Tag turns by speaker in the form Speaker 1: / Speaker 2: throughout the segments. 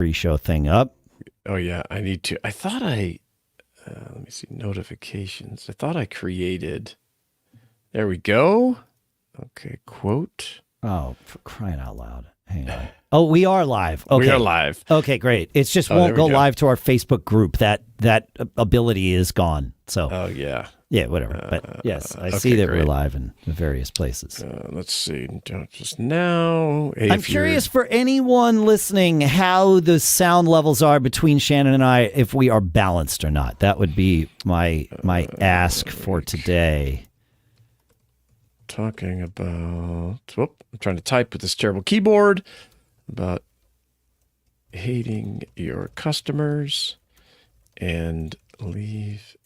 Speaker 1: pre-show thing up.
Speaker 2: Oh, yeah, I need to. I thought let me see, notifications. I thought I created. There we go. Okay, quote.
Speaker 1: Oh, for crying out loud. Hang on. Oh, we are live. Okay.
Speaker 2: We are live.
Speaker 1: Okay, great. It's just won't go live to our Facebook group. That ability is gone. So.
Speaker 2: Oh, yeah.
Speaker 1: Yeah, whatever. But yes, I see that we're live in various places.
Speaker 2: Let's see. Just now.
Speaker 1: I'm curious for anyone listening how the sound levels are between Shannon and I, if we are balanced or not. That would be my ask for today.
Speaker 2: Talking about, I'm trying to type with this terrible keyboard, about hating your customers and leave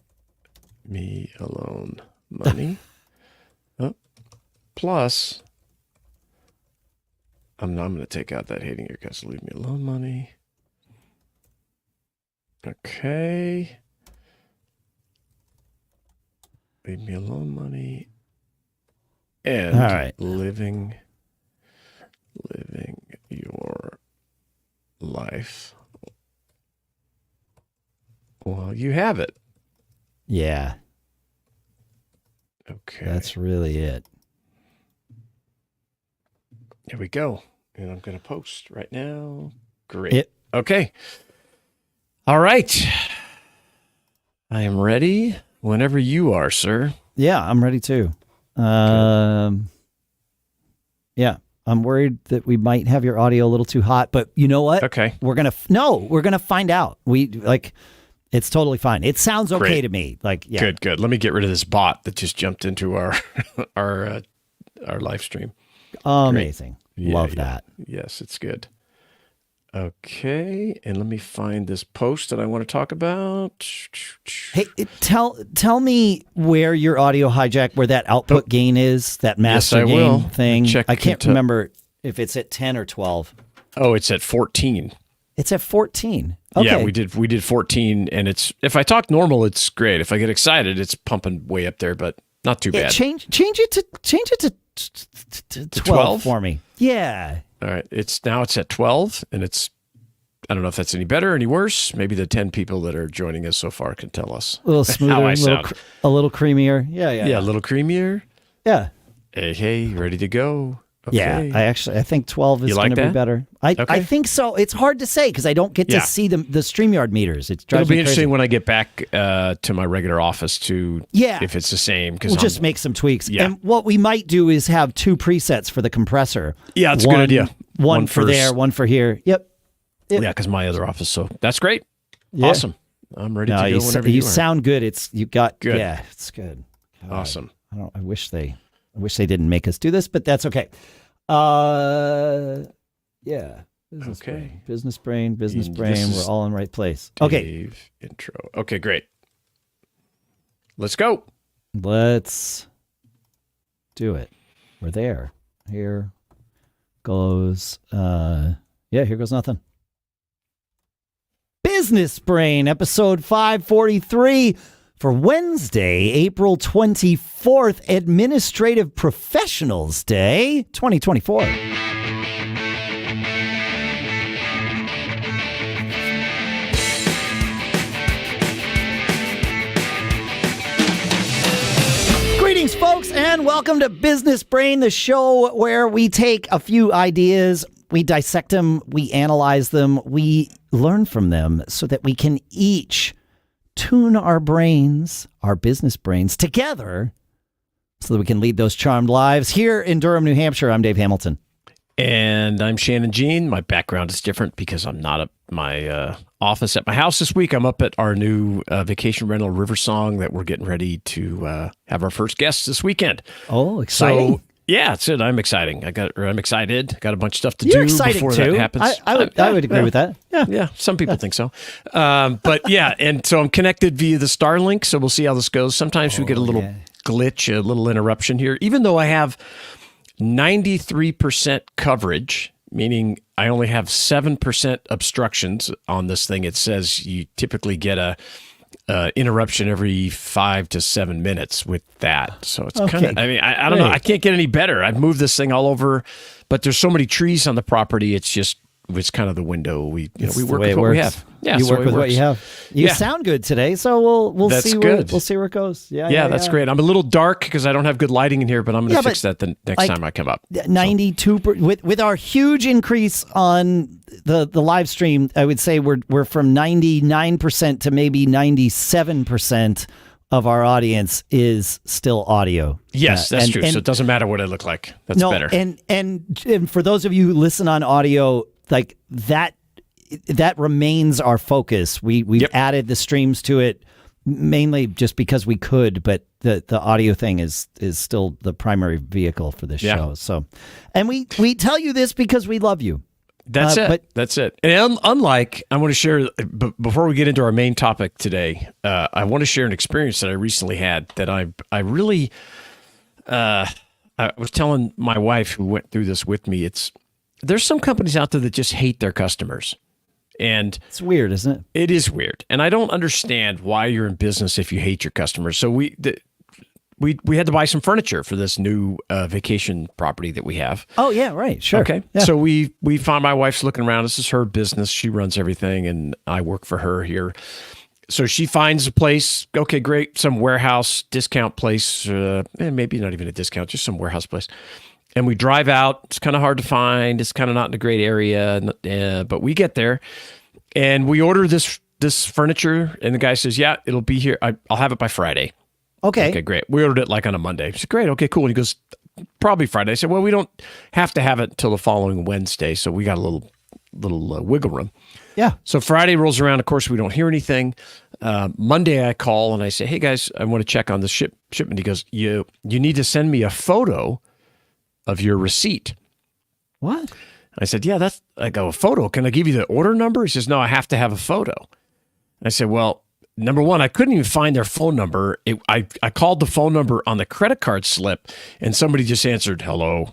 Speaker 2: me alone money. Plus, I'm going to take out that hating your customers, leave me alone money. Okay. Leave me alone money. And
Speaker 1: all right.
Speaker 2: living your life while you have it.
Speaker 1: Yeah.
Speaker 2: Okay.
Speaker 1: That's really it.
Speaker 2: Here we go. And I'm going to post right now. Great. Okay. All right. I am ready whenever you are, sir.
Speaker 1: Yeah, I'm ready too. Yeah, I'm worried that we might have your audio a little too hot, but you know what?
Speaker 2: Okay.
Speaker 1: We're going to find out. It's totally fine. It sounds okay
Speaker 2: Great.
Speaker 1: To me. Yeah.
Speaker 2: Good. Let me get rid of this bot that just jumped into our live stream.
Speaker 1: Amazing. Love that.
Speaker 2: Yes, it's good. Okay, and let me find this post that I want to talk about.
Speaker 1: Hey, tell me where your audio hijack, where that output gain is, that master gain thing. I can't remember if it's at 10 or 12.
Speaker 2: Oh, it's at 14.
Speaker 1: It's at 14. Okay.
Speaker 2: Yeah, we did 14, and if I talk normal, it's great. If I get excited, it's pumping way up there, but not too bad.
Speaker 1: Change it to 12 for me. Yeah.
Speaker 2: All right, it's at 12, and I don't know if that's any better or any worse. Maybe the 10 people that are joining us so far can tell us
Speaker 1: a little smoother,
Speaker 2: how I sound.
Speaker 1: A little creamier. Yeah,
Speaker 2: a little creamier.
Speaker 1: Yeah.
Speaker 2: Hey, ready to go. Okay.
Speaker 1: Yeah, I think 12 is going to be better. I think so. It's hard to say because I don't get to see the StreamYard meters. It'll
Speaker 2: be interesting when I get back to my regular office if it's the same.
Speaker 1: We'll just make some tweaks. Yeah. And what we might do is have two presets for the compressor.
Speaker 2: Yeah, it's a good idea.
Speaker 1: One for there, one for here. Yep.
Speaker 2: Yeah, because my other office. So that's great. Yeah. Awesome. I'm ready to go whenever you are.
Speaker 1: You sound good. Good. Yeah, it's good. God,
Speaker 2: awesome.
Speaker 1: I wish they didn't make us do this, but that's okay. Yeah. Business brain. We're all in the right place. Okay.
Speaker 2: Intro. Okay, great. Let's go.
Speaker 1: Let's do it. We're there. Here goes. Here goes nothing. Business Brain, episode 543 for Wednesday, April 24th, Administrative Professionals Day, 2024. Greetings, folks, and welcome to Business Brain, the show where we take a few ideas, we dissect them, we analyze them, we learn from them so that we can each tune our brains, our business brains, together so that we can lead those charmed lives. Here in Durham, New Hampshire, I'm Dave Hamilton.
Speaker 2: And I'm Shannon Jean. My background is different because I'm not at my office at my house this week. I'm up at our new vacation rental Riversong that we're getting ready to have our first guests this weekend.
Speaker 1: Oh, exciting.
Speaker 2: So, yeah, that's it. I'm excited. Got a bunch of stuff to do before that happens.
Speaker 1: I would agree with that.
Speaker 2: Yeah. Some people think so. But yeah, and so I'm connected via the Starlink, so we'll see how this goes. Sometimes we get a little glitch, a little interruption here, even though I have 93% coverage, meaning I only have 7% obstructions on this thing. It says you typically get a interruption every 5 to 7 minutes with that. So it's kind of, I don't know. I can't get any better. I've moved this thing all over, but there's so many trees on the property. It's just was kind of the window. We
Speaker 1: It's
Speaker 2: we
Speaker 1: the
Speaker 2: work
Speaker 1: way
Speaker 2: with
Speaker 1: it
Speaker 2: what we
Speaker 1: works.
Speaker 2: have. Yeah,
Speaker 1: You
Speaker 2: it's the
Speaker 1: work
Speaker 2: way it
Speaker 1: with what
Speaker 2: works.
Speaker 1: you have. You
Speaker 2: Yeah.
Speaker 1: sound good today, so we'll
Speaker 2: That's
Speaker 1: see
Speaker 2: good.
Speaker 1: we'll see where it goes.
Speaker 2: Yeah, that's great. I'm a little dark because I don't have good lighting in here, but I'm going to fix that the next time I come up.
Speaker 1: 92 with our huge increase on the live stream. I would say we're from 99% to maybe 97% of our audience is still audio.
Speaker 2: Yes, that's true. So it doesn't matter what I look like. That's better.
Speaker 1: And for those of you who listen on audio, like that remains our focus. We've added the streams to it mainly just because we could, but the audio thing is still the primary vehicle for this show. So, and we tell you this because we love you.
Speaker 2: That's it. That's it. And unlike, I want to share, before we get into our main topic today, I want to share an experience that I recently had that I really, I was telling my wife who went through this with me, there's some companies out there that just hate their customers. And
Speaker 1: it's weird, isn't it?
Speaker 2: It is weird. And I don't understand why you're in business if you hate your customers. So we had to buy some furniture for this new vacation property that we have.
Speaker 1: Oh, yeah, right. Sure.
Speaker 2: Okay.
Speaker 1: Yeah.
Speaker 2: So we found, my wife's looking around. This is her business. She runs everything, and I work for her here. So she finds a place. Okay, great. Some warehouse discount place. Maybe not even a discount, just some warehouse place. And we drive out. It's kind of hard to find. It's kind of not in a great area. But we get there, and we order this furniture. And the guy says, yeah, it'll be here. I'll have it by Friday.
Speaker 1: Okay,
Speaker 2: great. We ordered it like on a Monday. He said, great. Okay, cool. And he goes, probably Friday. I said, well, we don't have to have it until the following Wednesday. So we got a little wiggle room.
Speaker 1: Yeah.
Speaker 2: So Friday rolls around. Of course, we don't hear anything. Monday, I call and I say, hey, guys, I want to check on this shipment. He goes, you need to send me a photo of your receipt.
Speaker 1: What?
Speaker 2: I said, yeah, I go, a photo. Can I give you the order number? He says, no, I have to have a photo. I said, well, number one, I couldn't even find their phone number. I called the phone number on the credit card slip, and somebody just answered, hello,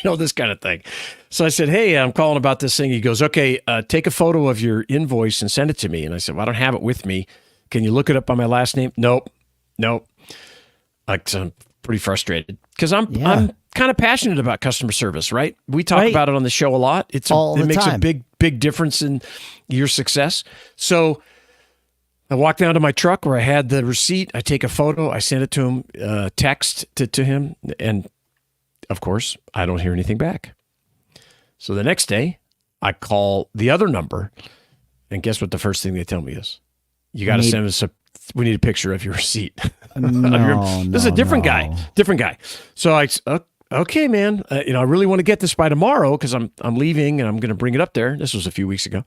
Speaker 2: this kind of thing. So I said, hey, I'm calling about this thing. He goes, okay, take a photo of your invoice and send it to me. And I said, well, I don't have it with me. Can you look it up by my last name? Nope. Like, so I'm pretty frustrated because I'm kind of passionate about customer service, right? We talk about it on the show a lot. It makes a big difference in your success. So I walk down to my truck where I had the receipt. I take a photo. I send it to him, text to him. And of course, I don't hear anything back. So the next day, I call the other number. And guess what the first thing they tell me is? You got to send us we need a picture of your receipt. This is a different guy. So okay, man, I really want to get this by tomorrow because I'm leaving and I'm going to bring it up there. This was a few weeks ago.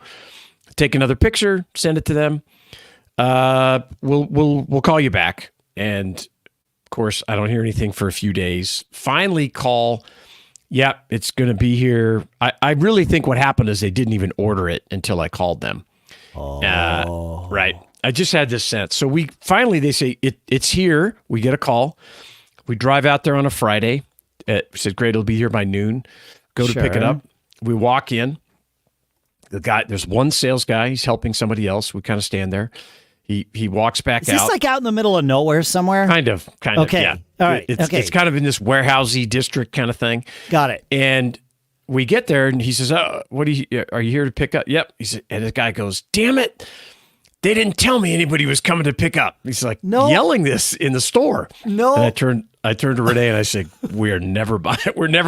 Speaker 2: Take another picture, send it to them. We'll call you back. And of course, I don't hear anything for a few days. Finally call. Yep, it's going to be here. I really think what happened is they didn't even order it until I called them. Oh. Right. I just had this sense. So they say it's here. We get a call. We drive out there on a Friday. We said, great, it'll be here by noon. Go to pick it up. We walk in. There's one sales guy. He's helping somebody else. We kind of stand there. He walks back out.
Speaker 1: Is this like out in the middle of nowhere somewhere?
Speaker 2: Kind of.
Speaker 1: Okay.
Speaker 2: Yeah.
Speaker 1: All right.
Speaker 2: It's kind of in this warehousey district kind of thing.
Speaker 1: Got it.
Speaker 2: And we get there, and he says, "Oh, are you here to pick up?" Yep. He said, and the guy goes, "Damn it! They didn't tell me anybody was coming to pick up." He's like yelling this in the store.
Speaker 1: No.
Speaker 2: And I turned to Renee and I said, we're never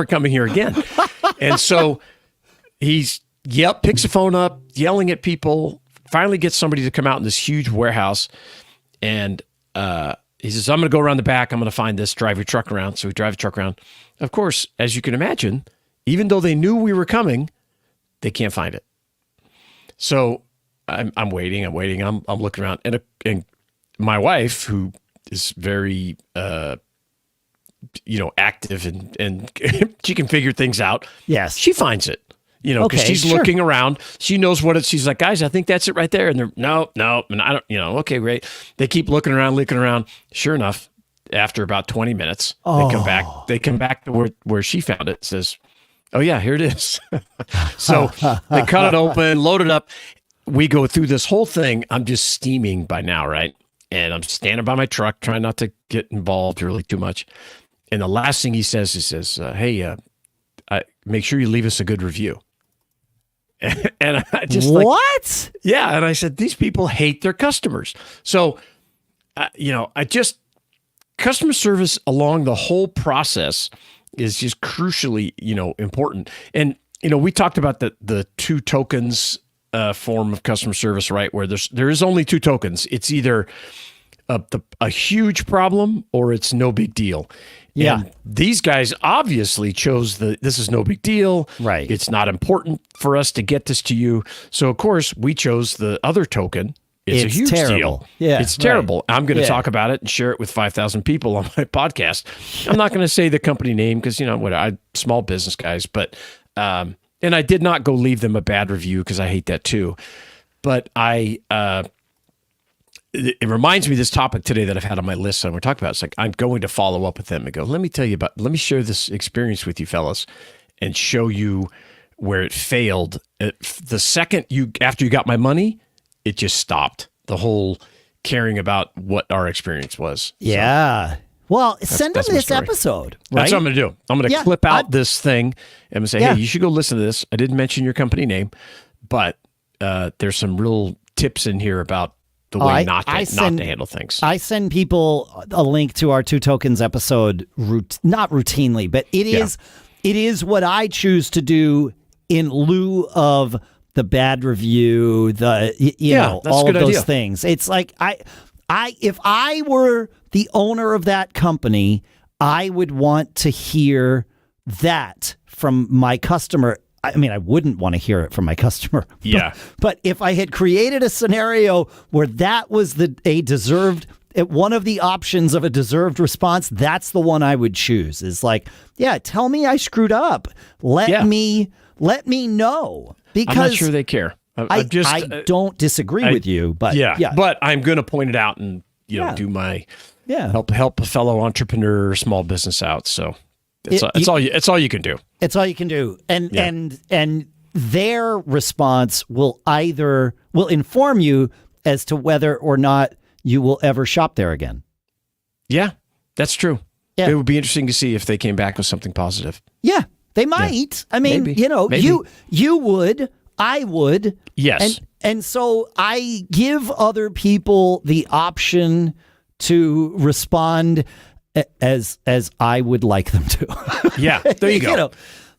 Speaker 2: coming here again. And so picks the phone up, yelling at people, finally gets somebody to come out in this huge warehouse. And he says, I'm going to go around the back. I'm going to find this, drive your truck around. So we drive the truck around. Of course, as you can imagine, even though they knew we were coming, they can't find it. So I'm waiting. I'm looking around. And my wife, who is very, active and she can figure things out.
Speaker 1: Yes.
Speaker 2: She finds it, because she's looking around. She knows what it's, she's like, guys, I think that's it right there. And they're, no. And I don't, okay, great. They keep looking around. Sure enough, after about 20 minutes, they come back to where she found it. Says, oh yeah, here it is. So they cut it open, load it up. We go through this whole thing. I'm just steaming by now, right? And I'm standing by my truck, trying not to get involved really too much. And the last thing he says, hey, make sure you leave us a good review. And I just
Speaker 1: what?
Speaker 2: Yeah. And I said, these people hate their customers. So, customer service along the whole process is just crucially, important. And, we talked about the two tokens form of customer service, right? Where there is only two tokens. It's either a huge problem or it's no big deal.
Speaker 1: Yeah.
Speaker 2: And these guys obviously chose this is no big deal.
Speaker 1: Right.
Speaker 2: It's not important for us to get this to you. So, of course, we chose the other token. It's a huge
Speaker 1: terrible.
Speaker 2: deal.
Speaker 1: Yeah,
Speaker 2: it's terrible.
Speaker 1: Right.
Speaker 2: I'm going to talk about it and share it with 5,000 people on my podcast. I'm not going to say the company name because, I'm small business guys. But, and I did not go leave them a bad review because I hate that too. But it reminds me of this topic today that I've had on my list. And we're talking about. It's like I'm going to follow up with them and go. Let me share this experience with you, fellas, and show you where it failed. The second after you got my money, it just stopped. The whole caring about what our experience was.
Speaker 1: Yeah. Well, send them this episode. Right?
Speaker 2: That's what I'm going to do. I'm going to clip out this thing and say, hey, you should go listen to this. I didn't mention your company name, but there's some real tips in here about the way not to handle things. I send
Speaker 1: people a link to our Two Tokens episode, not routinely, but it is what I choose to do in lieu of the bad review, all of those things. It's like if I were the owner of that company, I would want to hear that from my customer. I mean, I wouldn't want to hear it from my customer.
Speaker 2: Yeah.
Speaker 1: But if I had created a scenario where that was one of the options of a deserved response, that's the one I would choose. Is like, tell me I screwed up. Let me know. Because
Speaker 2: I'm not sure they care.
Speaker 1: I don't disagree with you, but
Speaker 2: but I'm going to point it out and do my help a fellow entrepreneur, small business out. So it's all you can do.
Speaker 1: It's all you can do, and their response will inform you as to whether or not you will ever shop there again.
Speaker 2: Yeah, that's true.
Speaker 1: Yeah.
Speaker 2: It would be interesting to see if they came back with something positive.
Speaker 1: Yeah, they might. Yeah. I mean,
Speaker 2: maybe.
Speaker 1: You would, I would.
Speaker 2: Yes.
Speaker 1: And so I give other people the option to respond as I would like them to.
Speaker 2: Yeah, there you go.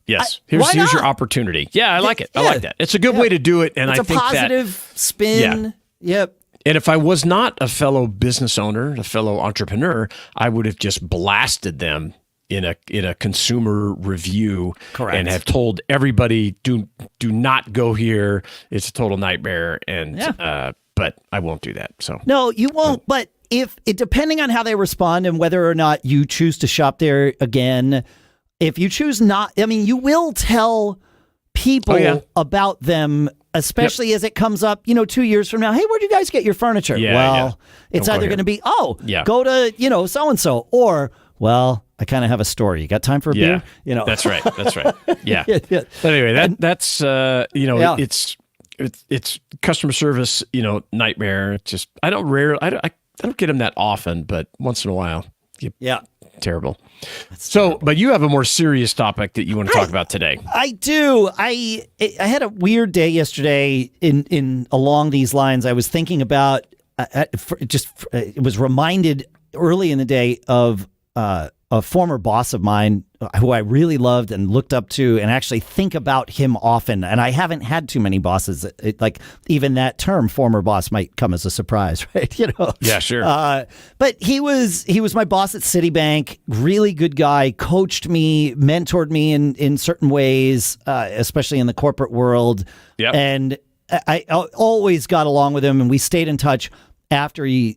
Speaker 2: Yes. Here's your opportunity. Yeah, I like it. I like that. It's a good way to do it. And
Speaker 1: it's
Speaker 2: I think
Speaker 1: a positive spin. Yeah. Yep.
Speaker 2: And if I was not a fellow business owner, a fellow entrepreneur, I would have just blasted them in a consumer review.
Speaker 1: Correct.
Speaker 2: And have told everybody, do not go here. It's a total nightmare. And but I won't do that. So
Speaker 1: no, you won't. But depending on how they respond and whether or not you choose to shop there again, if you choose not, I mean, you will tell people about them, especially as it comes up, 2 years from now. Hey, where'd you guys get your furniture? It's either going to be, go to, so-and-so, or, well, I kind of have a story. You got time for a beer?
Speaker 2: That's right. That's right. Yeah. But anyway, that's it's customer service, nightmare. It's just, I don't get them that often, but once in a while. Terrible. But you have a more serious topic that you want to talk about today.
Speaker 1: I do. I had a weird day yesterday in along these lines. I was thinking about it was reminded early in the day of a former boss of mine who I really loved and looked up to, and actually think about him often. And I haven't had too many bosses. Like even that term, former boss, might come as a surprise, right?
Speaker 2: Yeah, sure.
Speaker 1: But he was my boss at Citibank. Really good guy. Coached me, mentored me in certain ways, especially in the corporate world.
Speaker 2: Yep.
Speaker 1: And I always got along with him, and we stayed in touch after I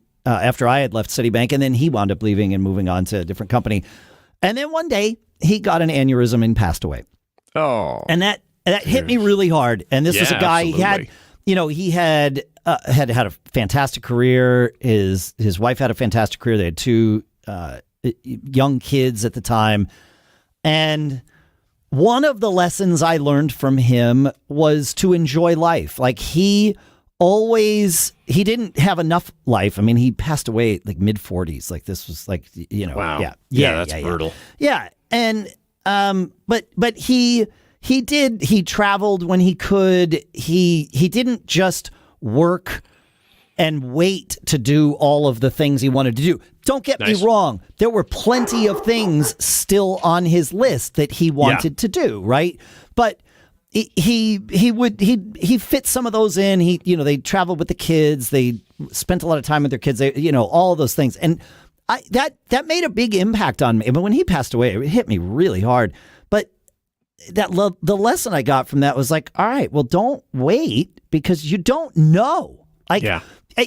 Speaker 1: had left Citibank, and then he wound up leaving and moving on to a different company. And then one day he got an aneurysm and passed away.
Speaker 2: Oh,
Speaker 1: and that hit me really hard. And this was a guy he had a fantastic career. His wife had a fantastic career. They had two young kids at the time, and one of the lessons I learned from him was to enjoy life. Like he didn't have enough life. I mean, he passed away at like mid-40s. Like this was like,
Speaker 2: wow.
Speaker 1: Yeah,
Speaker 2: that's brutal.
Speaker 1: Yeah. And but he He traveled when he could. He didn't just work and wait to do all of the things he wanted to do. Don't get me wrong. There were plenty of things still on his list that he wanted to do, right? But he fit some of those in. They traveled with the kids. They spent a lot of time with their kids. All of those things. And that made a big impact on me. But when he passed away, it hit me really hard. But the lesson I got from that was like, all right, well, don't wait because you don't know.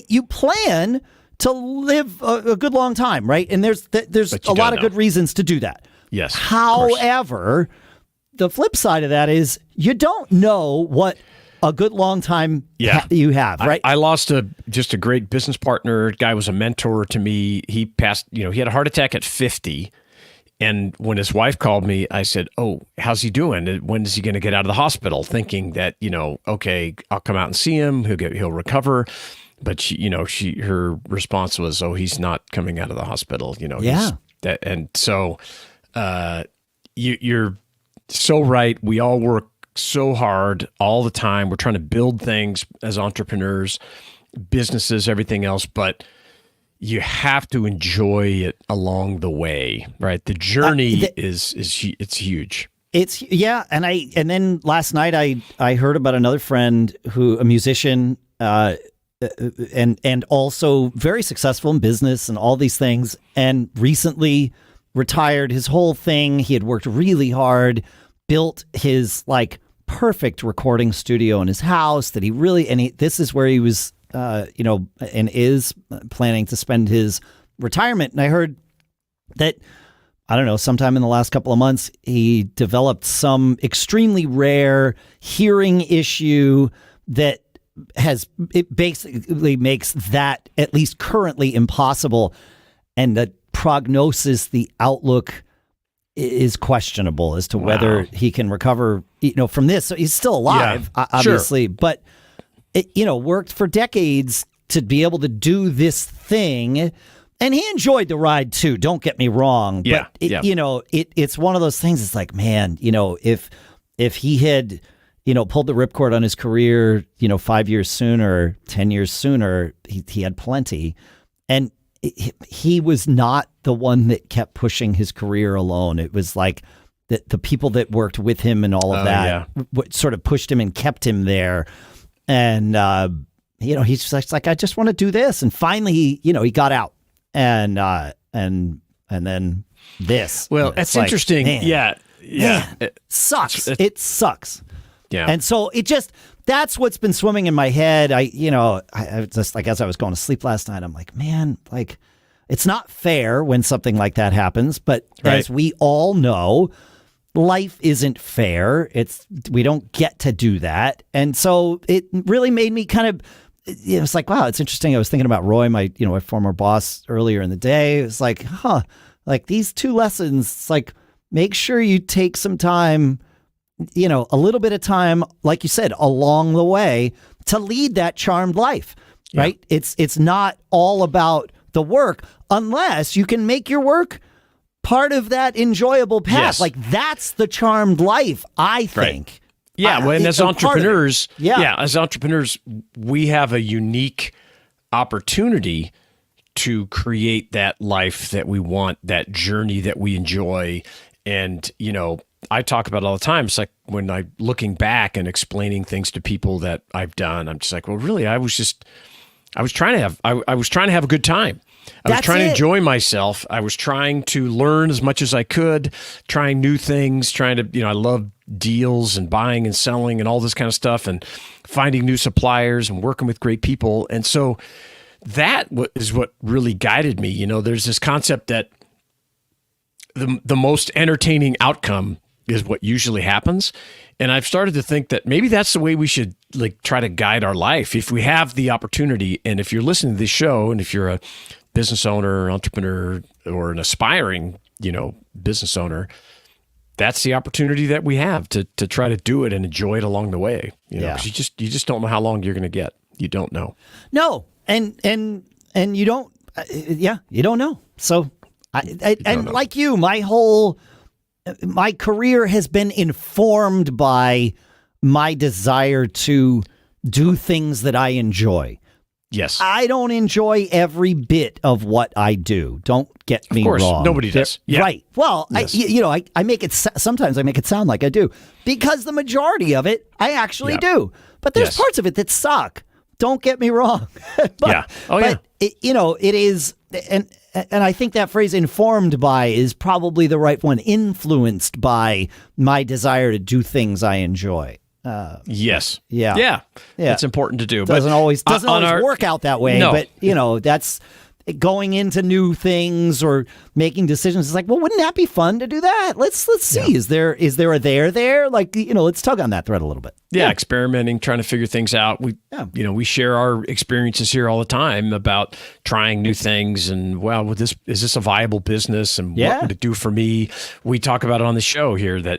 Speaker 1: You plan to live a good long time, right? And there's a lot of good reasons to do that.
Speaker 2: Yes.
Speaker 1: However, the flip side of that is you don't know what a good long time you have, right?
Speaker 2: I lost just a great business partner. Guy was a mentor to me. He passed, he had a heart attack at 50. And when his wife called me, I said, "Oh, how's he doing? When is he going to get out of the hospital?" Thinking that, okay, I'll come out and see him. He'll recover. But her response was, "Oh, he's not coming out of the hospital." And so you're so right. We all work so hard all the time. We're trying to build things as entrepreneurs, businesses, everything else, but you have to enjoy it along the way, right? The journey it's huge.
Speaker 1: And then last night I heard about another friend a musician, and also very successful in business and all these things, and recently retired. His whole thing, he had worked really hard, built his perfect recording studio in his house that this is where he was and is planning to spend his retirement. And I heard that, I don't know, sometime in the last couple of months, he developed some extremely rare hearing issue that it basically makes that, at least currently, impossible. And the prognosis, the outlook is questionable as to whether he can recover, from this. So he's still alive, obviously, but worked for decades to be able to do this thing. And he enjoyed the ride too. Don't get me wrong. But it's one of those things. It's like, man, if he had, pulled the ripcord on his career, 5 years sooner, 10 years sooner, he had plenty. And he was not the one that kept pushing his career alone. It was like the people that worked with him and all of that sort of pushed him and kept him there. And, he's just like, I just want to do this. And finally, he got out and then this.
Speaker 2: Well, that's interesting. Man,
Speaker 1: it sucks. It sucks.
Speaker 2: Yeah.
Speaker 1: And so that's what's been swimming in my head. I just as I was going to sleep last night, I'm like, man, it's not fair when something like that happens. But as we all know, life isn't fair. We don't get to do that. And so it really made me kind of, it's like, wow, it's interesting. I was thinking about Roy, my former boss, earlier in the day. It was like, these two lessons, it's like, make sure you take some time, a little bit of time, like you said, along the way to lead that charmed life, right? It's not all about the work unless you can make your work part of that enjoyable path.
Speaker 2: Yes.
Speaker 1: That's the charmed life, I think.
Speaker 2: Right. Yeah, and as entrepreneurs, as entrepreneurs, we have a unique opportunity to create that life that we want, that journey that we enjoy. And, I talk about it all the time. It's like when I'm looking back and explaining things to people that I've done, I'm just like, well, really, I was trying to have a good time. I was trying to enjoy myself. I was trying to learn as much as I could, trying new things, I love deals and buying and selling and all this kind of stuff and finding new suppliers and working with great people. And so that is what really guided me. There's this concept that the most entertaining outcome is what usually happens. And I've started to think that maybe that's the way we should try to guide our life. If we have the opportunity, and if you're listening to this show, and if you're a business owner, entrepreneur, or an aspiring, business owner, that's the opportunity that we have to try to do it and enjoy it along the way. Because you just don't know how long you're going to get. You don't know. No, and you don't. You don't know. So, like you, my whole
Speaker 1: my career has been informed by my desire to do things that I enjoy.
Speaker 2: Yes.
Speaker 1: I don't enjoy every bit of what I do. Don't get me wrong.
Speaker 2: Of course, nobody does. Yeah.
Speaker 1: Right. Well,
Speaker 2: Yes.
Speaker 1: I make it, sometimes I make it sound like I do, because the majority of it, I actually do. But there's
Speaker 2: Yes.
Speaker 1: parts of it that suck. Don't get me wrong. But,
Speaker 2: Yeah. Oh, yeah.
Speaker 1: But, it is, and I think that phrase informed by is probably the right one, influenced by my desire to do things I enjoy.
Speaker 2: Yes.
Speaker 1: Yeah.
Speaker 2: Yeah.
Speaker 1: Yeah.
Speaker 2: It's important to do.
Speaker 1: Doesn't always work out that way,
Speaker 2: No.
Speaker 1: but that's going into new things or making decisions. It's like, well, wouldn't that be fun to do that? Let's see.
Speaker 2: Yeah.
Speaker 1: Is there a there? Like, let's tug on that thread a little bit.
Speaker 2: Yeah, experimenting, trying to figure things out. We share our experiences here all the time about trying new things and, well, is this a viable business and what would it do for me? We talk about it on the show here that,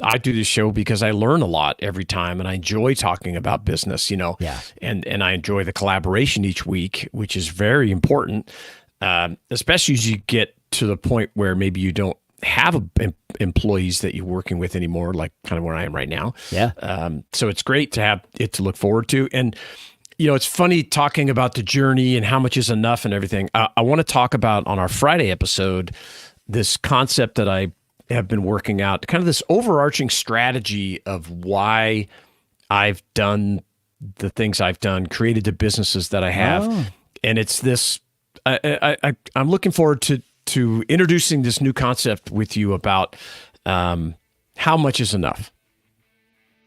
Speaker 2: I do this show because I learn a lot every time and I enjoy talking about business, and I enjoy the collaboration each week, which is very important, especially as you get to the point where maybe you don't have employees that you're working with anymore, like kind of where I am right now.
Speaker 1: Yeah.
Speaker 2: So it's great to have it to look forward to. And, it's funny talking about the journey and how much is enough and everything. I want to talk about on our Friday episode, this concept that I have been working out, kind of this overarching strategy of why I've done the things I've done, created the businesses that I have. Oh. And it's this, I'm looking forward to introducing this new concept with you about how much is enough.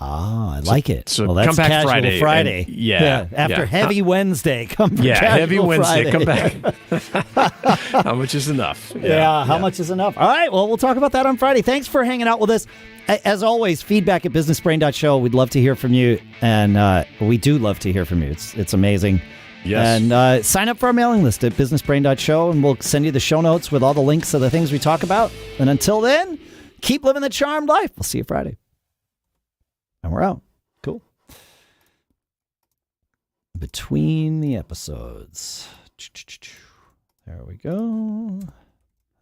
Speaker 1: I like it.
Speaker 2: So
Speaker 1: well, that's
Speaker 2: come back
Speaker 1: Casual Friday. After Heavy Wednesday, come back.
Speaker 2: Heavy Wednesday,
Speaker 1: Friday.
Speaker 2: come back. How much is enough?
Speaker 1: How much is enough? All right, well, we'll talk about that on Friday. Thanks for hanging out with us. As always, feedback at businessbrain.show. We'd love to hear from you, and we do love to hear from you. It's amazing.
Speaker 2: Yes.
Speaker 1: And sign up for our mailing list at businessbrain.show, and we'll send you the show notes with all the links to the things we talk about. And until then, keep living the charmed life. We'll see you Friday. And we're out. Cool. Between the episodes. There we go.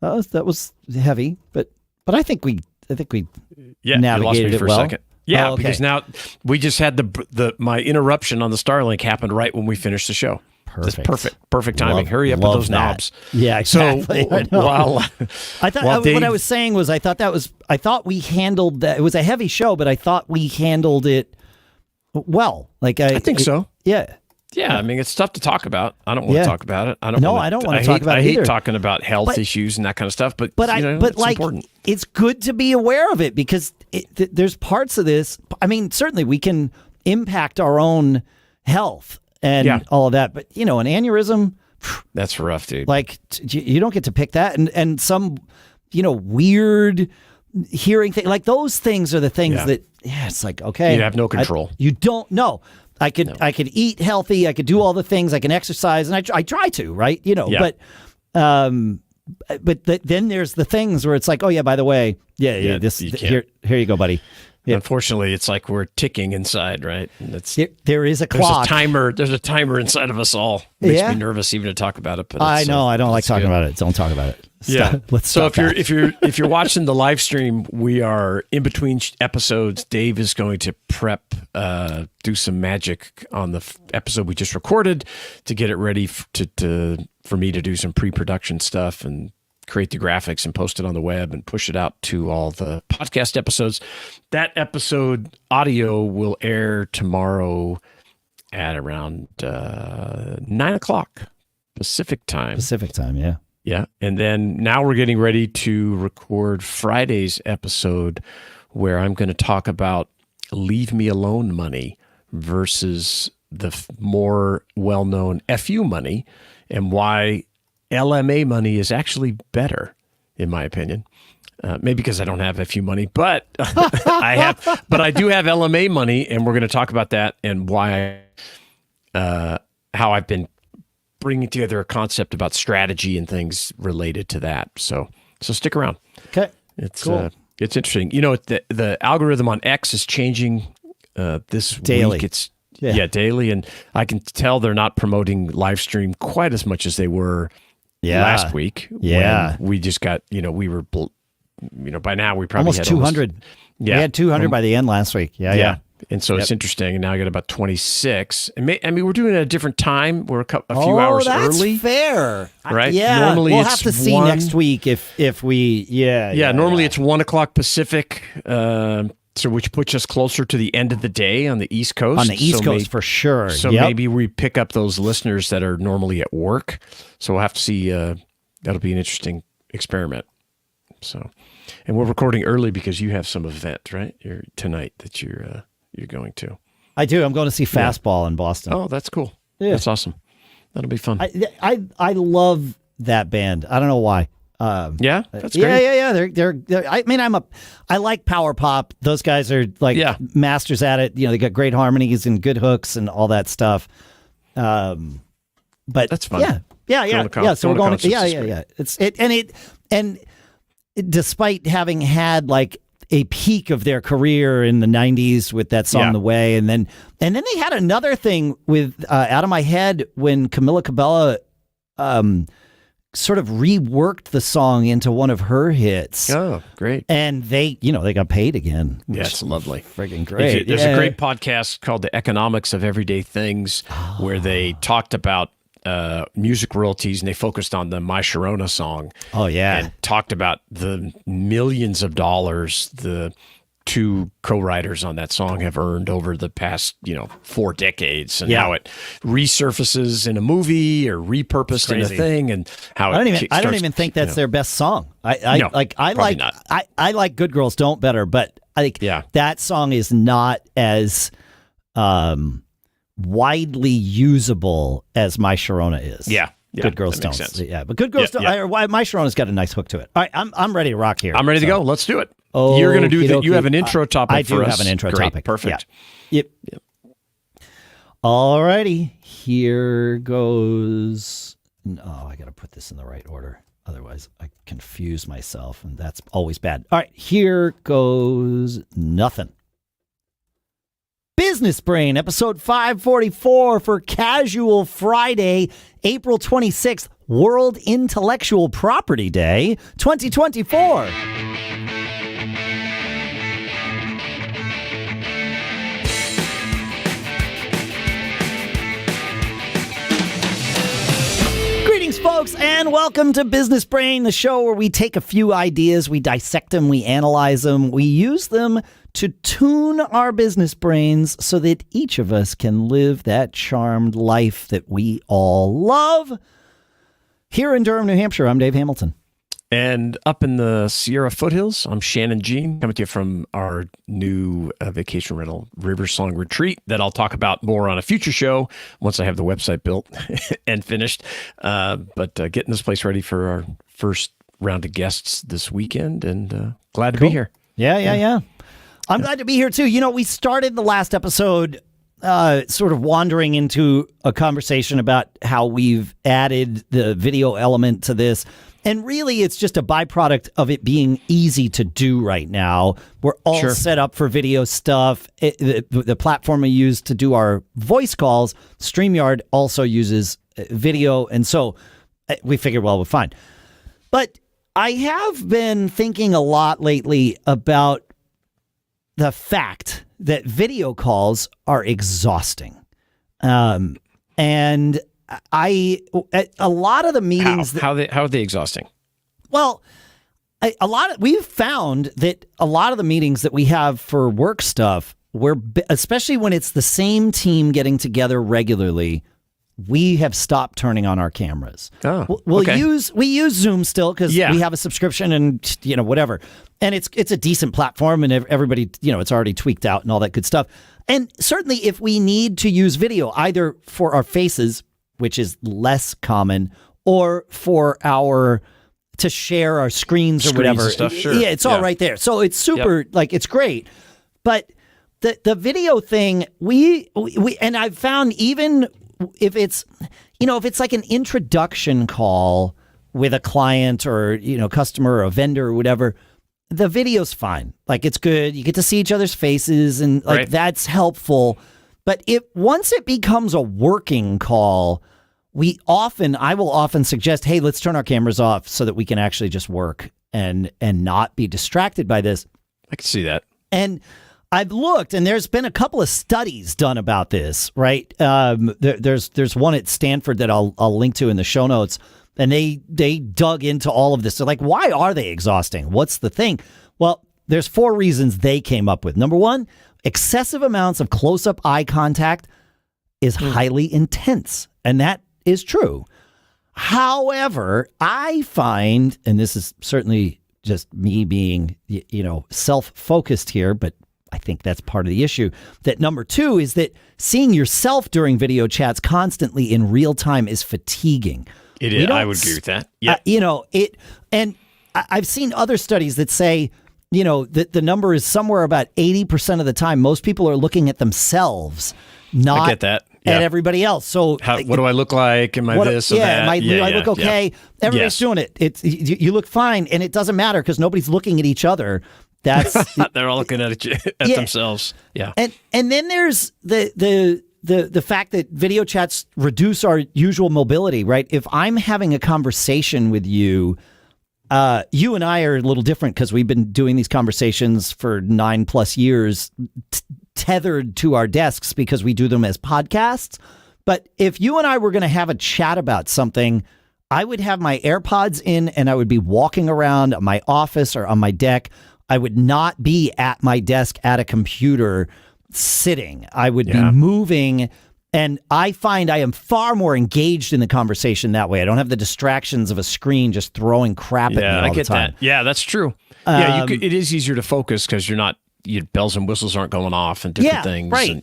Speaker 1: That was heavy, but I think we navigated
Speaker 2: you lost me for
Speaker 1: it well.
Speaker 2: A second. Yeah,
Speaker 1: okay.
Speaker 2: Because now we just had my interruption on the Starlink happened right when we finished the show.
Speaker 1: Perfect.
Speaker 2: Just perfect timing. Hurry up with those knobs.
Speaker 1: Yeah, exactly.
Speaker 2: So while
Speaker 1: what I was saying was I thought we handled that. It was a heavy show, but I thought we handled it well. Like I think
Speaker 2: so.
Speaker 1: Yeah.
Speaker 2: Yeah, I mean, it's tough to talk about. I don't want to talk about it. I don't want to
Speaker 1: talk about it either.
Speaker 2: I hate talking about health issues and that kind of stuff, but
Speaker 1: it's important. It's good to be aware of it because there's parts of this. I mean, certainly we can impact our own health and all of that, but an aneurysm,
Speaker 2: that's rough, dude.
Speaker 1: Like you don't get to pick that, and some weird hearing thing, like those things are the things that it's like, okay,
Speaker 2: you have no control.
Speaker 1: You don't know. I could eat healthy. I could do all the things. I can exercise, and I try to, right? But then there's the things where it's like, oh yeah, by the way, here you go, buddy. Yeah.
Speaker 2: Unfortunately, it's like we're ticking inside, right?
Speaker 1: There is a clock.
Speaker 2: There's a timer inside of us all. Makes me nervous even to talk about it. But
Speaker 1: I know. I don't like talking about it. Don't talk about it. Let's
Speaker 2: stop if you're watching the live stream, we are in between episodes. Dave is going to prep, do some magic on the episode we just recorded to get it ready for me to do some pre-production stuff and create the graphics and post it on the web and push it out to all the podcast episodes. That episode audio will air tomorrow at around 9:00 Pacific time.
Speaker 1: Yeah.
Speaker 2: Yeah. And then now we're getting ready to record Friday's episode where I'm going to talk about leave me alone money versus the more well-known FU money and why LMA money is actually better, in my opinion. Maybe because I don't have FU money, but I do have LMA money, and we're going to talk about that and why, how I've been bringing together a concept about strategy and things related to that. So stick around.
Speaker 1: Okay,
Speaker 2: it's
Speaker 1: cool.
Speaker 2: It's interesting. The algorithm on X is changing this
Speaker 1: daily.
Speaker 2: Week. It's daily, and I can tell they're not promoting live stream quite as much as they were last week.
Speaker 1: Yeah,
Speaker 2: when we just got we were by now we probably
Speaker 1: almost
Speaker 2: had
Speaker 1: 200.
Speaker 2: Yeah,
Speaker 1: we had 200 by the end last week. Yeah.
Speaker 2: And so it's interesting. And now I got about 26. And we're doing it at a different time. We're a few hours
Speaker 1: that's
Speaker 2: early.
Speaker 1: Fair.
Speaker 2: Right?
Speaker 1: Yeah.
Speaker 2: Normally
Speaker 1: we'll
Speaker 2: it's
Speaker 1: have to see next week if we. Yeah.
Speaker 2: Normally it's 1:00 Pacific. So which puts us closer to the end of the day on the East Coast.
Speaker 1: On the East Coast for sure.
Speaker 2: So maybe we pick up those listeners that are normally at work. So we'll have to see. That'll be an interesting experiment. So, and we're recording early because you have some event, right? Tonight that you're going to.
Speaker 1: I do. I'm going to see Fastball in Boston.
Speaker 2: Oh, that's cool. Yeah. That's awesome. That'll be fun.
Speaker 1: I love that band. I don't know why.
Speaker 2: Yeah, that's great.
Speaker 1: Yeah. They're I mean, I like power pop. Those guys are masters at it. They got great harmonies and good hooks and all that stuff. But
Speaker 2: that's fun.
Speaker 1: Yeah. So we're going to and despite having had like a peak of their career in the 90s with that song The Way, and then they had another thing with Out of My Head when Camila Cabello sort of reworked the song into one of her hits.
Speaker 2: Oh, great.
Speaker 1: And they got paid again.
Speaker 2: Yeah, it's lovely.
Speaker 1: Friggin' great.
Speaker 2: There's a great podcast called The Economics of Everyday Things where they talked about music royalties, and they focused on the My Sharona song.
Speaker 1: Oh, yeah.
Speaker 2: And talked about the millions of dollars the two co-writers on that song have earned over the past, 4 decades, and how it resurfaces in a movie or repurposed in a thing, and how
Speaker 1: I don't even think that's their best song. I like Good Girls Don't better, but I think that song is not as widely usable as My Sharona is.
Speaker 2: Yeah.
Speaker 1: Good Girls Don't. Yeah, but Good Girls Don't. My Sharona's got a nice hook to it. All right, I'm ready to rock here.
Speaker 2: I'm ready to go. Let's do it. You're going to do that. You have an intro topic for us.
Speaker 1: I do have an intro topic.
Speaker 2: Perfect.
Speaker 1: Yep. All righty. Here goes. I got to put this in the right order. Otherwise, I confuse myself, and that's always bad. All right. Here goes nothing. Business Brain, episode 544 for Casual Friday, April 26th, World Intellectual Property Day, 2024. Greetings, folks, and welcome to Business Brain, the show where we take a few ideas, we dissect them, we analyze them, we use them to tune our business brains so that each of us can live that charmed life that we all love. Here in Durham, New Hampshire, I'm Dave Hamilton.
Speaker 2: And up in the Sierra foothills, I'm Shannon Jean, coming to you from our new vacation rental River Song Retreat that I'll talk about more on a future show once I have the website built and finished. But getting this place ready for our first round of guests this weekend, and glad to be here.
Speaker 1: Yeah. I'm glad to be here, too. We started the last episode sort of wandering into a conversation about how we've added the video element to this. And really, it's just a byproduct of it being easy to do right now. We're all set up for video stuff. The platform we use to do our voice calls, StreamYard, also uses video. And so we figured, well, we're fine. But I have been thinking a lot lately about the fact that video calls are exhausting. And a lot of the meetings...
Speaker 2: How are they exhausting?
Speaker 1: Well, we've found that a lot of the meetings that we have for work stuff, especially when it's the same team getting together regularly, we have stopped turning on our cameras. We use Zoom still because we have a subscription and whatever, and it's a decent platform, and everybody it's already tweaked out and all that good stuff. And certainly, if we need to use video, either for our faces, which is less common, or for to share our screens or whatever,
Speaker 2: and stuff, sure.
Speaker 1: Yeah, it's all right there. So it's super it's great, but the video thing we and I've found even if it's like an introduction call with a client or customer or a vendor or whatever, the video's fine. Like, it's good. You get to see each other's faces, and that's helpful. But once it becomes a working call, I will often suggest, hey, let's turn our cameras off so that we can actually just work and not be distracted by this.
Speaker 2: I can see that.
Speaker 1: And I've looked, and there's been a couple of studies done about this, right? There's one at Stanford that I'll link to in the show notes, and they dug into all of this. They're like, why are they exhausting? What's the thing? Well, there's 4 reasons they came up with. Number 1, excessive amounts of close-up eye contact is highly intense, and that is true. However, I find, and this is certainly just me being, self-focused here, but I think that's part of the issue, that number 2 is that seeing yourself during video chats constantly in real time is fatiguing.
Speaker 2: It is. I would agree with that. Yeah.
Speaker 1: And I've seen other studies that say, that the number is somewhere about 80% of the time. Most people are looking at themselves, not
Speaker 2: I get that. Yeah.
Speaker 1: at everybody else. So
Speaker 2: what do I look like? Am I this or that?
Speaker 1: Do I look okay? Yeah. Everybody's doing it. It's you look fine, and it doesn't matter because nobody's looking at each other. That's
Speaker 2: they're all looking at themselves. Yeah.
Speaker 1: And then there's the fact that video chats reduce our usual mobility, right? If I'm having a conversation with you, you and I are a little different because we've been doing these conversations for 9+ years, tethered to our desks because we do them as podcasts. But if you and I were going to have a chat about something, I would have my AirPods in and I would be walking around my office or on my deck. I would not be at my desk at a computer sitting. I would be moving. And I find I am far more engaged in the conversation that way. I don't have the distractions of a screen just throwing crap at me all the time.
Speaker 2: That. Yeah, that's true. It is easier to focus because your bells and whistles aren't going off and different things.
Speaker 1: Right.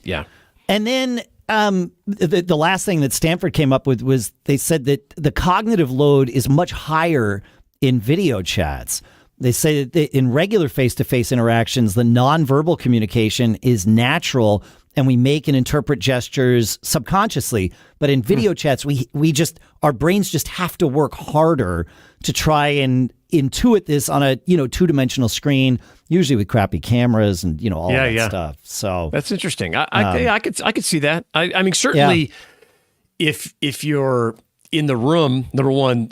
Speaker 1: And then the last thing that Stanford came up with was they said that the cognitive load is much higher in video chats. They say that in regular face-to-face interactions, the nonverbal communication is natural and we make and interpret gestures subconsciously. But in video chats, our brains just have to work harder to try and intuit this on a, 2-dimensional screen, usually with crappy cameras and, all that stuff. So
Speaker 2: that's interesting. I could see that. I mean, certainly if you're in the room, number one,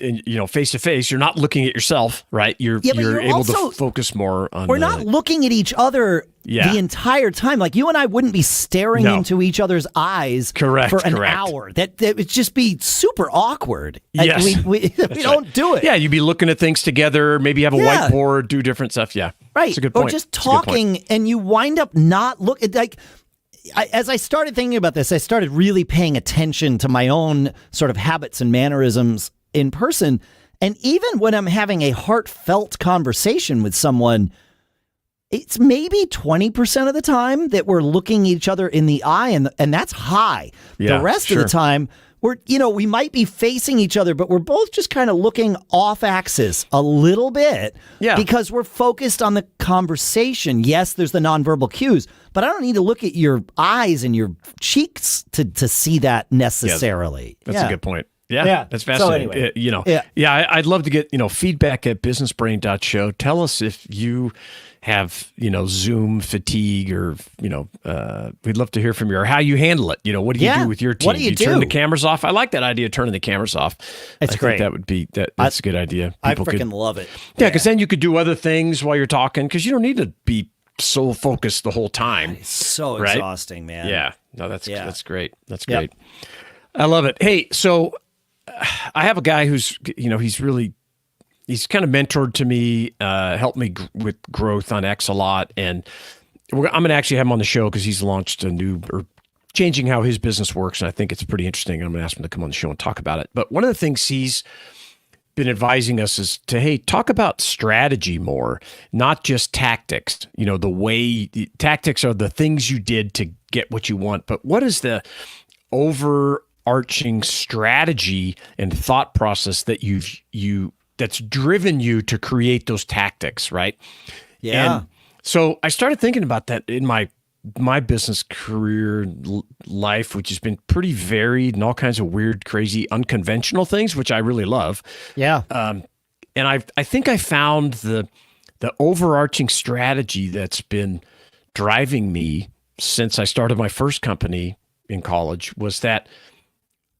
Speaker 2: face to face, you're not looking at yourself, right? You're able to focus more on.
Speaker 1: We're not looking at each other the entire time. Like you and I wouldn't be staring into each other's eyes for an hour. That would just be super awkward.
Speaker 2: Yes.
Speaker 1: We don't do it.
Speaker 2: Yeah, you'd be looking at things together. Maybe have a whiteboard, do different stuff. Yeah,
Speaker 1: right.
Speaker 2: That's a good point.
Speaker 1: Or just talking, and you wind up not looking like. As I started thinking about this, I started really paying attention to my own sort of habits and mannerisms in person. And even when I'm having a heartfelt conversation with someone, it's maybe 20% of the time that we're looking each other in the eye, and that's high.
Speaker 2: Yeah,
Speaker 1: the rest of the time, we might be facing each other, but we're both just kind of looking off axis a little bit because we're focused on the conversation. Yes, there's the nonverbal cues, but I don't need to look at your eyes and your cheeks to see that necessarily.
Speaker 2: That's a good point. Yeah, that's fascinating.
Speaker 1: So anyway,
Speaker 2: I'd love to get, feedback at businessbrain.show. Tell us if you have, Zoom fatigue or, we'd love to hear from you or how you handle it. What do you do with your team?
Speaker 1: What do you do?
Speaker 2: Turn the cameras off? I like that idea of turning the cameras off.
Speaker 1: It's great.
Speaker 2: That's a good idea.
Speaker 1: I freaking love it.
Speaker 2: Yeah, because then you could do other things while you're talking because you don't need to be so focused the whole time.
Speaker 1: It's so exhausting, man.
Speaker 2: Yeah. No, that's great. That's great. I love it. Hey, so I have a guy who's, he's kind of mentored to me, helped me with growth on X a lot. And I'm going to actually have him on the show because he's launched changing how his business works. And I think it's pretty interesting. I'm going to ask him to come on the show and talk about it. But one of the things he's been advising us is to, hey, talk about strategy more, not just tactics. Tactics are the things you did to get what you want. But what is the overarching strategy and thought process that that's driven you to create those tactics, right?
Speaker 1: Yeah.
Speaker 2: And so I started thinking about that in my business career life, which has been pretty varied and all kinds of weird, crazy, unconventional things, which I really love.
Speaker 1: Yeah.
Speaker 2: And I think I found the overarching strategy that's been driving me since I started my first company in college was that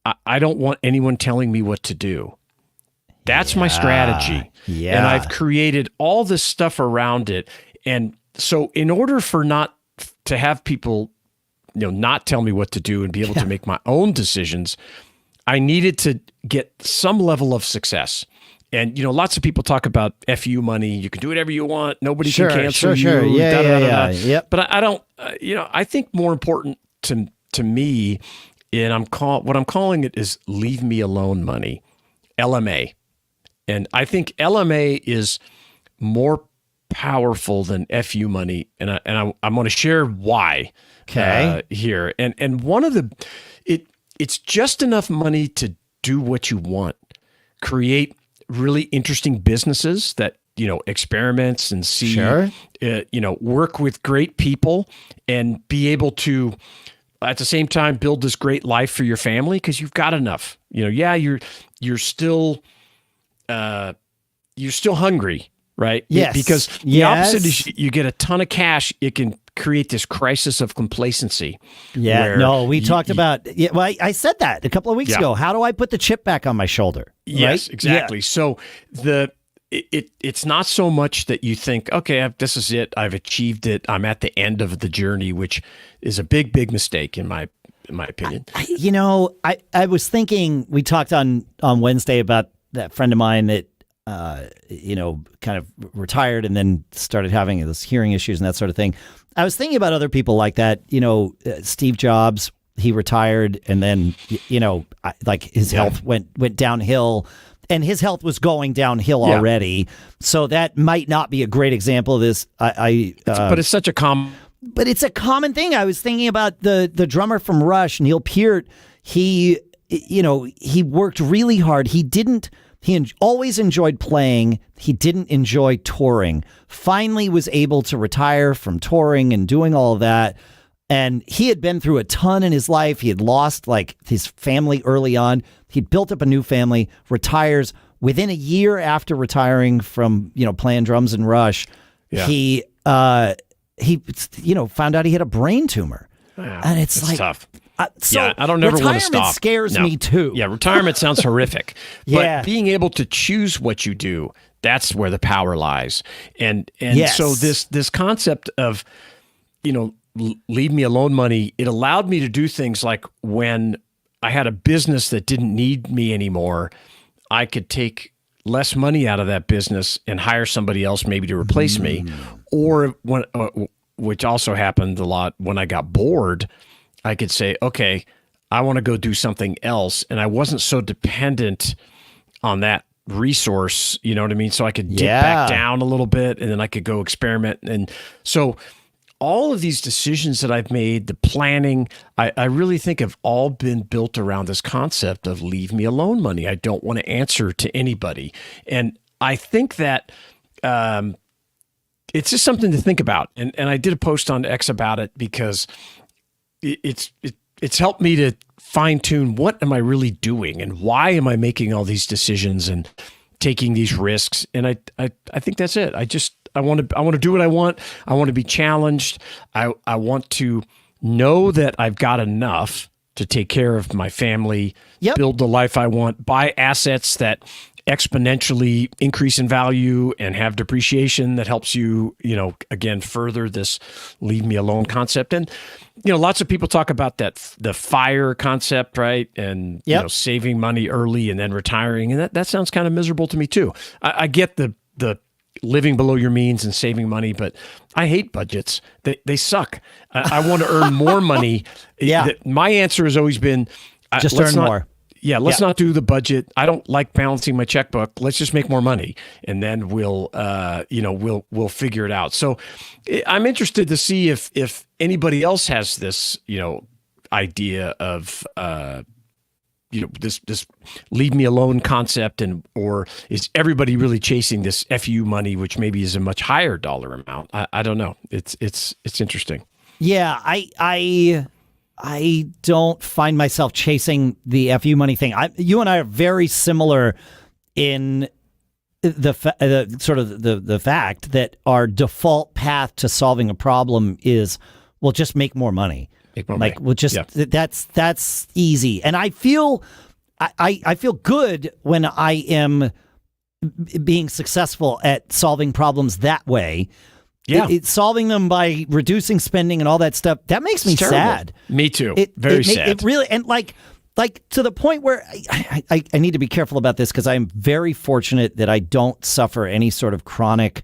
Speaker 2: I don't want anyone telling me what to do. That's my strategy.
Speaker 1: Yeah.
Speaker 2: And I've created all this stuff around it. And so in order for not to have people, not tell me what to do and be able to make my own decisions, I needed to get some level of success. And, lots of people talk about FU money. You can do whatever you want. Nobody can cancel you.
Speaker 1: Sure. Yeah. Yep.
Speaker 2: But I don't, I think more important to me, and what I'm calling it is leave me alone money, LMA. And I think LMA is more powerful than FU money, and I'm going to share why here. And one of it's just enough money to do what you want, create really interesting businesses that experiments and see, work with great people, and be able to at the same time build this great life for your family because you've got enough. You're still hungry, right?
Speaker 1: Yes.
Speaker 2: Because the opposite is you get a ton of cash, it can create this crisis of complacency.
Speaker 1: Yeah. No, we talked about. Yeah. Well, I said that a couple of weeks ago. How do I put the chip back on my shoulder?
Speaker 2: Yes,
Speaker 1: right?
Speaker 2: exactly.
Speaker 1: Yeah.
Speaker 2: So it's not so much that you think, okay, this is it. I've achieved it. I'm at the end of the journey, which is a big, big mistake in my opinion.
Speaker 1: I was thinking. We talked on Wednesday about that friend of mine that kind of retired and then started having this hearing issues and that sort of thing. I was thinking about other people like that. Steve Jobs, he retired and then his health went downhill, and his health was going downhill already. So that might not be a great example of this.
Speaker 2: But it's such a common.
Speaker 1: But it's a common thing. I was thinking about the drummer from Rush, Neil Peart. He worked really hard. He always enjoyed playing. He didn't enjoy touring. Finally was able to retire from touring and doing all of that. And he had been through a ton in his life. He had lost his family early on. He'd built up a new family, retires. Within a year after retiring from, playing drums in Rush, he found out he had a brain tumor.
Speaker 2: Wow,
Speaker 1: and it's
Speaker 2: tough.
Speaker 1: I
Speaker 2: don't ever want to stop.
Speaker 1: Retirement scares me too.
Speaker 2: Yeah, retirement sounds horrific.
Speaker 1: Yeah.
Speaker 2: But being able to choose what you do, that's where the power lies. And so this concept of, leave me alone money, it allowed me to do things like when I had a business that didn't need me anymore, I could take less money out of that business and hire somebody else maybe to replace me. Or when, which also happened a lot when I got bored, I could say, okay, I want to go do something else. And I wasn't so dependent on that resource, you know what I mean? So I could dip back down a little bit and then I could go experiment. And so all of these decisions that I've made, the planning, I really think have all been built around this concept of leave me alone money. I don't want to answer to anybody. And I think that it's just something to think about. And I did a post on X about it because it's helped me to fine tune what am I really doing and why am I making all these decisions and taking these risks. And I think that's it. I want to do what I want. I want to be challenged. I want to know that I've got enough to take care of my family, build the life I want, buy assets that exponentially increase in value and have depreciation that helps you, again, further this leave me alone concept. And, lots of people talk about the FIRE concept, right? And, saving money early and then retiring. And that sounds kind of miserable to me too. I get the living below your means and saving money, but I hate budgets. They suck. I want to earn more money. My answer has always been,
Speaker 1: just earn more.
Speaker 2: Yeah, let's not do the budget. I don't like balancing my checkbook. Let's just make more money, and then we'll figure it out. So, I'm interested to see if anybody else has this, idea of, this leave me alone concept, or is everybody really chasing this FU money, which maybe is a much higher dollar amount? I don't know. It's interesting.
Speaker 1: Yeah, I don't find myself chasing the FU money thing. You and I are very similar in the fact that our default path to solving a problem is, well, just make more money.
Speaker 2: Make more
Speaker 1: Like,
Speaker 2: money.
Speaker 1: we'll just that's easy. And I feel I feel good when I am being successful at solving problems that way.
Speaker 2: Yeah.
Speaker 1: Solving them by reducing spending and all that stuff, that makes me sad.
Speaker 2: Me too.
Speaker 1: Very
Speaker 2: sad.
Speaker 1: It really, and like to the point where I need to be careful about this because I'm very fortunate that I don't suffer any sort of chronic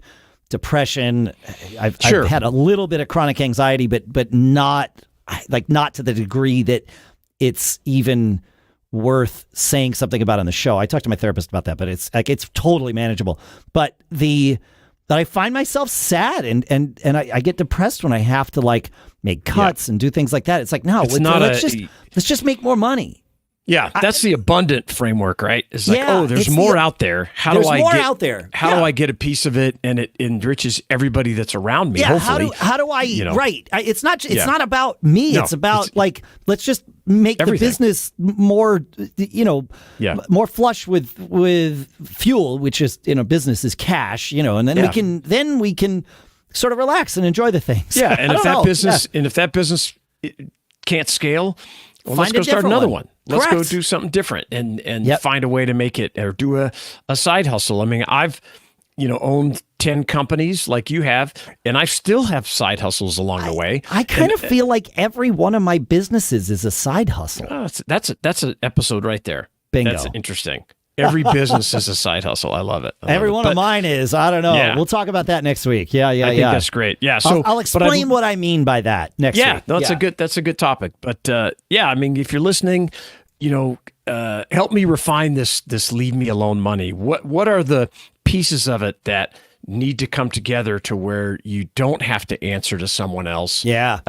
Speaker 1: depression. I've had a little bit of chronic anxiety, but not to the degree that it's even worth saying something about on the show. I talked to my therapist about that, but it's totally manageable. But I find myself sad and I get depressed when I have to like make cuts and do things like that. It's like, no, let's just make more money.
Speaker 2: Yeah, that's the abundant framework, right? It's like, there's more out there. How do I get a piece of it and it enriches everybody that's around me?
Speaker 1: Yeah,
Speaker 2: hopefully,
Speaker 1: how do I? Right, it's not about me.
Speaker 2: No,
Speaker 1: it's about like let's just make the business more, more flush with fuel, which is business is cash, and then we can sort of relax and enjoy the things.
Speaker 2: Yeah, and if that business can't scale, well, let's go start another one. Let's go do something different and find a way to make it or do a side hustle. I mean, I've owned 10 companies like you have, and I still have side hustles along the way.
Speaker 1: I kind of feel like every one of my businesses is a side hustle.
Speaker 2: That's an episode right there.
Speaker 1: Bingo.
Speaker 2: That's interesting. Every business is a side hustle. I love it.
Speaker 1: Every one of mine is. I don't know. Yeah. We'll talk about that next week. I think
Speaker 2: that's great. Yeah. So
Speaker 1: I'll explain what I mean by that next week.
Speaker 2: Yeah, that's a good topic. But I mean, if you're listening, help me refine this leave me alone money. What are the pieces of it that need to come together to where you don't have to answer to someone else?
Speaker 1: Yeah.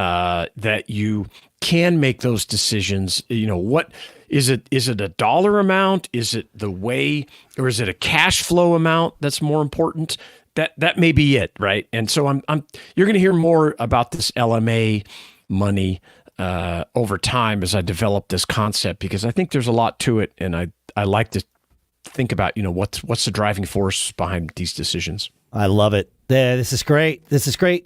Speaker 2: That you can make those decisions. What is it? Is it a dollar amount? Is it the way, or is it a cash flow amount that's more important? That may be it, right? And so you're going to hear more about this LMA money over time as I develop this concept, because I think there's a lot to it, and I like to think about what's the driving force behind these decisions.
Speaker 1: I love it. This is great.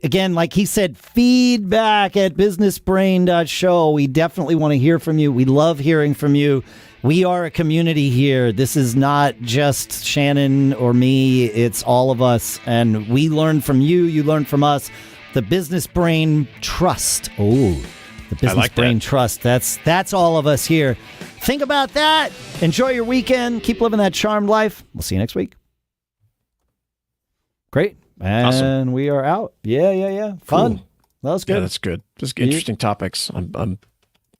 Speaker 1: Again, like he said, feedback at businessbrain.show. We definitely want to hear from you. We love hearing from you. We are a community here. This is not just Shannon or me. It's all of us. And we learn from you. You learn from us. The Business Brain Trust. Oh, the Business Brain Trust. That's all of us here. Think about that. Enjoy your weekend. Keep living that charmed life. We'll see you next week. Great. And awesome. We are out. Yeah. Fun.
Speaker 2: Cool.
Speaker 1: That was good.
Speaker 2: Yeah, that's good. Just interesting topics.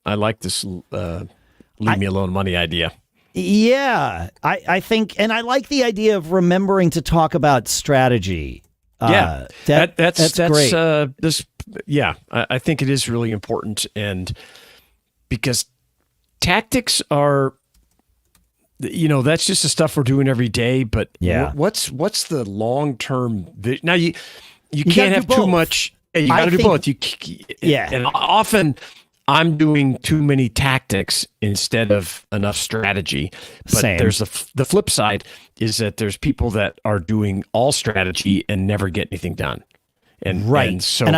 Speaker 2: I like this leave me alone money idea.
Speaker 1: Yeah. I think, and I like the idea of remembering to talk about strategy.
Speaker 2: That's
Speaker 1: great.
Speaker 2: I think it is really important, and because tactics are, that's just the stuff we're doing every day. But what's the long term vision? Now you can't have too much. You got to do both. And often I'm doing too many tactics instead of enough strategy. But there's the flip side is that there's people that are doing all strategy and never get anything done. And
Speaker 1: I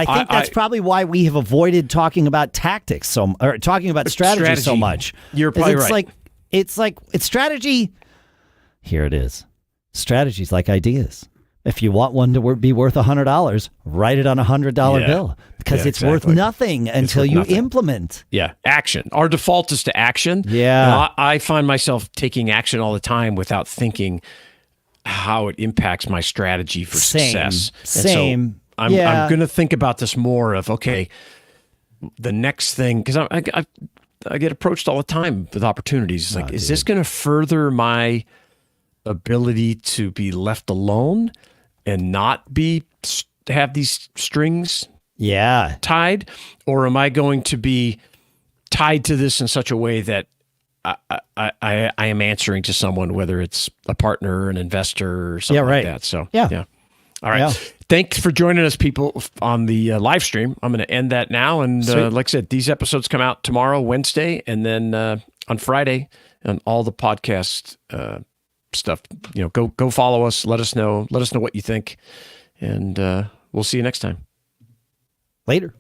Speaker 1: think that's probably why we have avoided talking about tactics or talking about strategy so much.
Speaker 2: You're probably right.
Speaker 1: It's strategy. Here it is. Strategy's like ideas. If you want one to be worth $100, write it on $100 bill, because it's worth nothing until you implement.
Speaker 2: Yeah, action. Our default is to action.
Speaker 1: Yeah,
Speaker 2: I find myself taking action all the time without thinking how it impacts my strategy for success.
Speaker 1: Same.
Speaker 2: So I'm going to think about this more of, okay, the next thing, because I get approached all the time with opportunities. It's like, is this going to further my ability to be left alone and not have these strings tied, or am I going to be tied to this in such a way that I am answering to someone, whether it's a partner or an investor or something like that. So yeah. All right. Yeah. Thanks for joining us, people, on the live stream. I'm going to end that now. And like I said, these episodes come out tomorrow, Wednesday, and then on Friday, and all the podcast stuff. Go follow us. Let us know what you think, and we'll see you next time.
Speaker 1: Later.